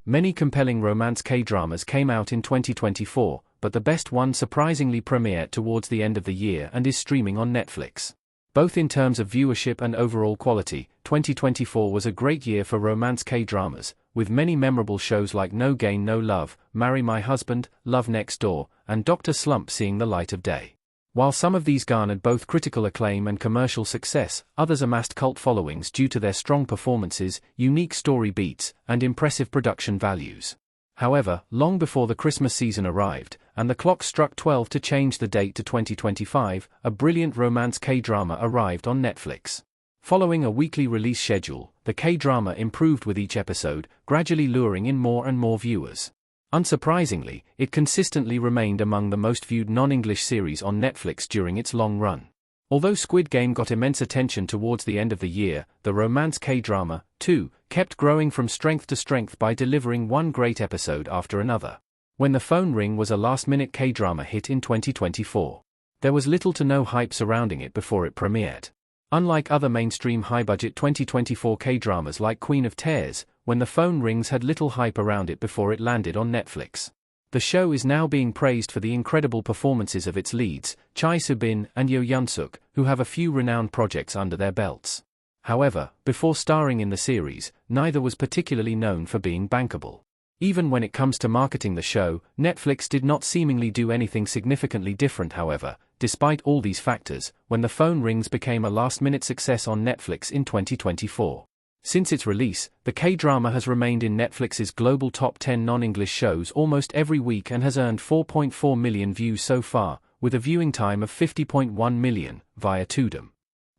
Many compelling romance K-dramas came out in 2024, but the best one surprisingly premiered towards the end of the year and is streaming on Netflix. Both in terms of viewership and overall quality, 2024 was a great year for romance K-dramas, with many memorable shows like No Gain No Love, Marry My Husband, Love Next Door, and Dr. Slump seeing the light of day. While some of these garnered both critical acclaim and commercial success, others amassed cult followings due to their strong performances, unique story beats, and impressive production values. However, long before the Christmas season arrived, and the clock struck 12 to change the date to 2025, a brilliant romance K-drama arrived on Netflix. Following a weekly release schedule, the K-drama improved with each episode, gradually luring in more and more viewers. Unsurprisingly, it consistently remained among the most viewed non-English series on Netflix during its long run. Although Squid Game got immense attention towards the end of the year, the romance K-drama, too, kept growing from strength to strength by delivering one great episode after another. When the Phone Ring was a last-minute K-drama hit in 2024. There was little to no hype surrounding it before it premiered. Unlike other mainstream high-budget 2024 K-dramas like Queen of Tears, When the Phone Rings had little hype around it before it landed on Netflix. The show is now being praised for the incredible performances of its leads, Choi Soo-bin and Yo Yeon-suk, who have a few renowned projects under their belts. However, before starring in the series, neither was particularly known for being bankable. Even when it comes to marketing the show, Netflix did not seemingly do anything significantly different. However, despite all these factors, When the Phone Rings became a last-minute success on Netflix in 2024. Since its release, the K-drama has remained in Netflix's global top 10 non-English shows almost every week and has earned 4.4 million views so far, with a viewing time of 50.1 million, via Tudum.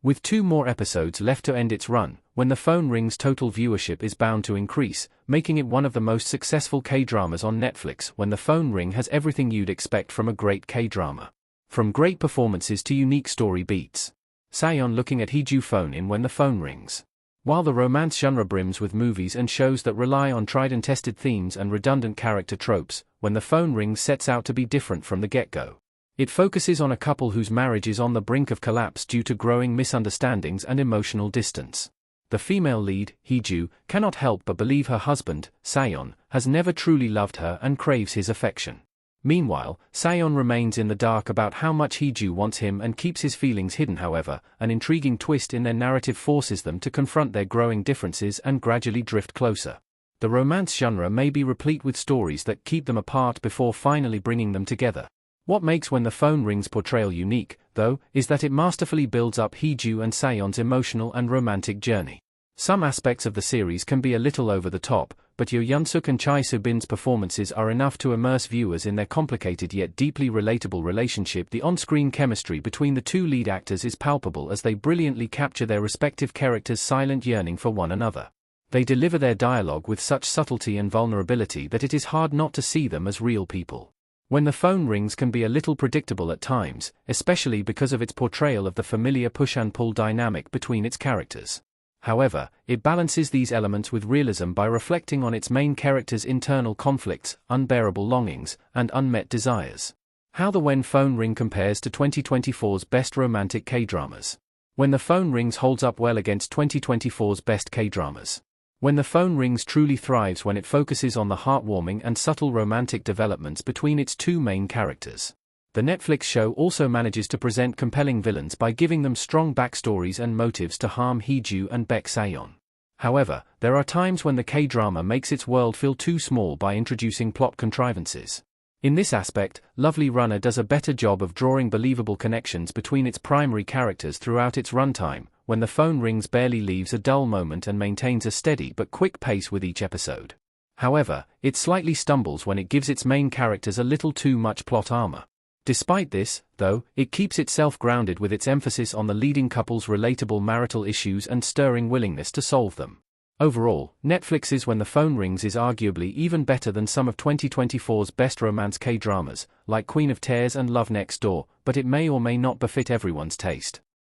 With 2 more episodes left to end its run, When the Phone Rings' total viewership is bound to increase, making it one of the most successful K-dramas on Netflix. When the Phone Ring has everything you'd expect from a great K-drama. From great performances to unique story beats. Sayeon looking at Heejoo phone in When the Phone Rings. While the romance genre brims with movies and shows that rely on tried-and-tested themes and redundant character tropes, When the Phone Rings sets out to be different from the get-go. It focuses on a couple whose marriage is on the brink of collapse due to growing misunderstandings and emotional distance. The female lead, Heejoo, cannot help but believe her husband, Sayeon, has never truly loved her and craves his affection. Meanwhile, Sayeon remains in the dark about how much Heejoo wants him and keeps his feelings hidden. However, an intriguing twist in their narrative forces them to confront their growing differences and gradually drift closer. The romance genre may be replete with stories that keep them apart before finally bringing them together. What makes When the Phone Rings portrayal unique, though, is that it masterfully builds up Heejoo and Sayeon's emotional and romantic journey. Some aspects of the series can be a little over the top, but Yo Yeon-suk and Choi Soo-bin's performances are enough to immerse viewers in their complicated yet deeply relatable relationship. The on-screen chemistry between the 2 lead actors is palpable as they brilliantly capture their respective characters' silent yearning for one another. They deliver their dialogue with such subtlety and vulnerability that it is hard not to see them as real people. When the Phone Rings can be a little predictable at times, especially because of its portrayal of the familiar push-and-pull dynamic between its characters. However, it balances these elements with realism by reflecting on its main character's internal conflicts, unbearable longings, and unmet desires. How the When Phone Ring compares to 2024's best romantic K-dramas. When the Phone Rings holds up well against 2024's best K-dramas. When the Phone Rings truly thrives when it focuses on the heartwarming and subtle romantic developments between its 2 main characters. The Netflix show also manages to present compelling villains by giving them strong backstories and motives to harm Heejoo and Baek Sayeon. However, there are times when the K-drama makes its world feel too small by introducing plot contrivances. In this aspect, Lovely Runner does a better job of drawing believable connections between its primary characters throughout its runtime. When the Phone Rings barely leaves a dull moment and maintains a steady but quick pace with each episode. However, it slightly stumbles when it gives its main characters a little too much plot armor. Despite this, though, it keeps itself grounded with its emphasis on the leading couple's relatable marital issues and stirring willingness to solve them. Overall, Netflix's When the Phone Rings is arguably even better than some of 2024's best romance K-dramas, like Queen of Tears and Love Next Door, but it may or may not befit everyone's taste.